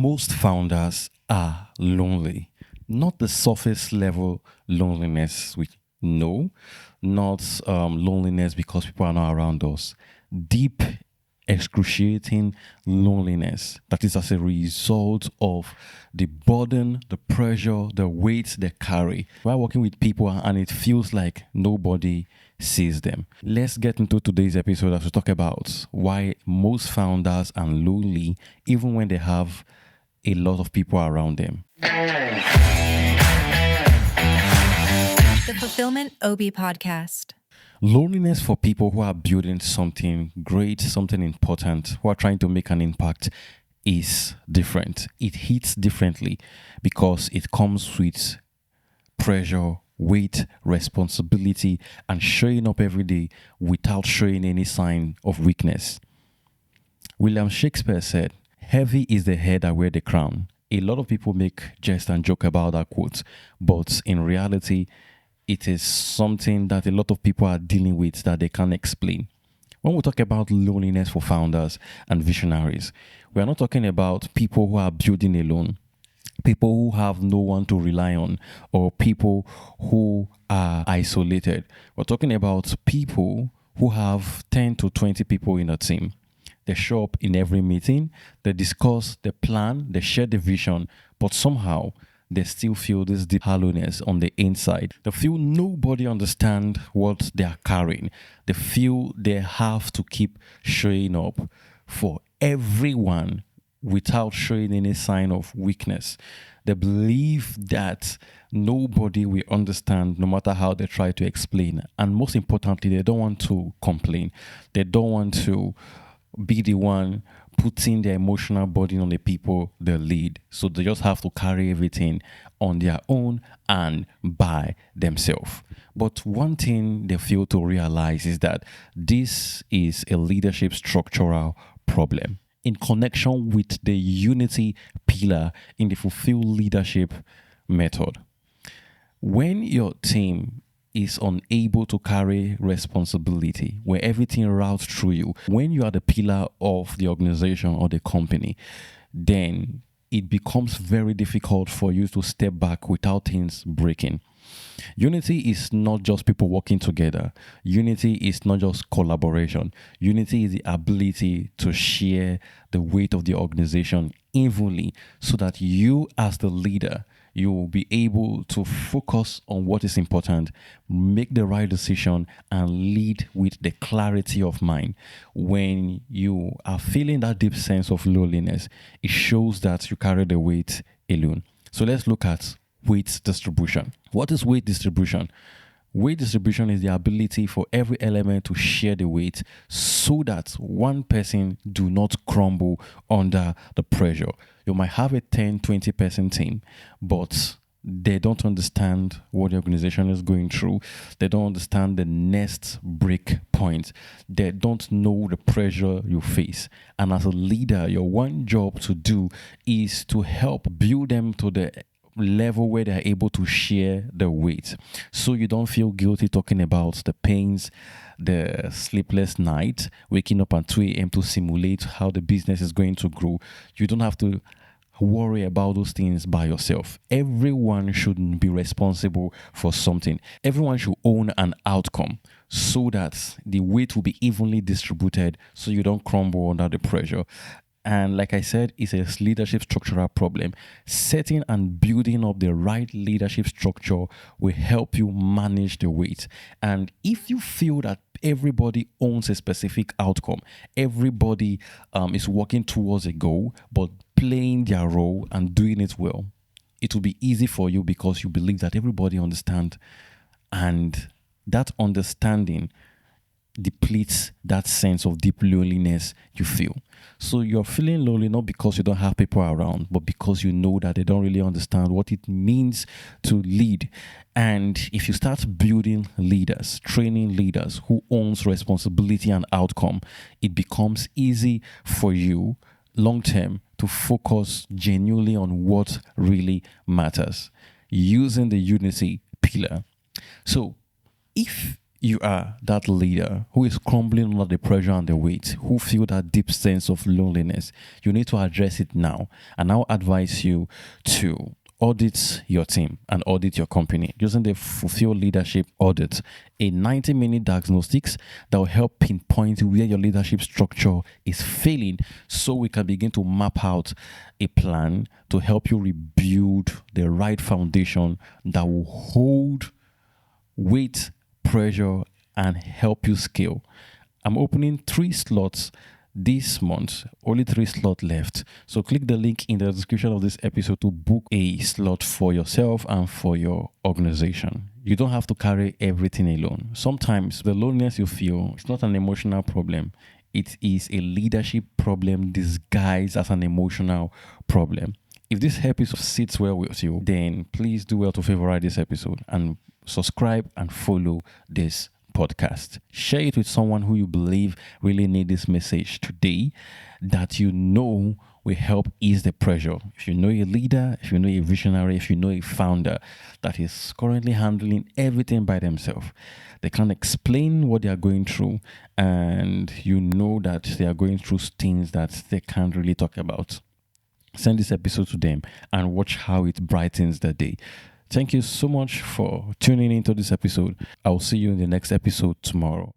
Most founders are lonely, not the surface level loneliness we know, not loneliness because people are not around us. Deep, excruciating loneliness that is as a result of the burden, the pressure, the weight they carry. We're working with people and it feels like nobody sees them. Let's get into today's episode as we talk about why most founders are lonely even when they have a lot of people around them. The Fulfillment OB Podcast. Loneliness for people who are building something great, something important, who are trying to make an impact is different. It hits differently because it comes with pressure, weight, responsibility, and showing up every day without showing any sign of weakness. William Shakespeare said, "Heavy is the head that wear the crown." A lot of people make jest and joke about that quote, but in reality, it is something that a lot of people are dealing with that they can't explain. When we talk about loneliness for founders and visionaries, we are not talking about people who are building alone, people who have no one to rely on, or people who are isolated. We're talking about people who have 10 to 20 people in a team. They show up in every meeting, they discuss the plan, they share the vision, but somehow they still feel this deep hollowness on the inside. They feel nobody understands what they are carrying. They feel they have to keep showing up for everyone without showing any sign of weakness. They believe that nobody will understand no matter how they try to explain. And most importantly, they don't want to complain. They don't want to be the one putting their emotional burden on the people they lead. So they just have to carry everything on their own and by themselves. But one thing they fail to realize is that this is a leadership structural problem in connection with the unity pillar in the fulfilled leadership method. When your team is unable to carry responsibility, where everything routes through you, when you are the pillar of the organization or the company, then it becomes very difficult for you to step back without things breaking. Unity is not just people working together. Unity is not just collaboration. Unity is the ability to share the weight of the organization evenly so that you as the leader, you will be able to focus on what is important, make the right decision, and lead with the clarity of mind. When you are feeling that deep sense of loneliness, it shows that you carry the weight alone. So let's look at weight distribution. What is weight distribution? Weight distribution is the ability for every element to share the weight so that one person do not crumble under the pressure. You might have a 10, 20 person team, but they don't understand what the organization is going through. They don't understand the next break point. They don't know the pressure you face. And as a leader, your one job to do is to help build them to the level where they're able to share the weight, so you don't feel guilty talking about the pains, the sleepless night, waking up at 2 a.m. to simulate how the business is going to grow. You don't have to worry about those things by yourself. Everyone should be responsible for something. Everyone should own an outcome so that the weight will be evenly distributed so you don't crumble under the pressure. And like I said, it's a leadership structural problem. Setting and building up the right leadership structure will help you manage the weight. And if you feel that everybody owns a specific outcome, everybody is working towards a goal, but playing their role and doing it well, it will be easy for you because you believe that everybody understands, and that understanding depletes that sense of deep loneliness you feel. So you're feeling lonely not because you don't have people around, but because you know that they don't really understand what it means to lead. And if you start building leaders, training leaders who owns responsibility and outcome, it becomes easy for you long term to focus genuinely on what really matters using the unity pillar. So if you are that leader who is crumbling under the pressure and the weight, who feel that deep sense of loneliness, you need to address it now. And I'll advise you to audit your team and audit your company using the Fulfill Leadership Audit, a 90-minute diagnostics that will help pinpoint where your leadership structure is failing so we can begin to map out a plan to help you rebuild the right foundation that will hold weight, pressure, and help you scale. I'm opening 3 slots this month, only 3 slots left. So click the link in the description of this episode to book a slot for yourself and for your organization. You don't have to carry everything alone. Sometimes the loneliness you feel is not an emotional problem. It is a leadership problem disguised as an emotional problem. If this episode sits well with you, then please do well to favorite this episode and subscribe and follow this podcast. Share it with someone who you believe really need this message today that you know will help ease the pressure. If you know a leader, if you know a visionary, if you know a founder that is currently handling everything by themselves, they can't explain what they are going through, and you know that they are going through things that they can't really talk about, send this episode to them and watch how it brightens the day. Thank you so much for tuning into this episode. I'll see you in the next episode tomorrow.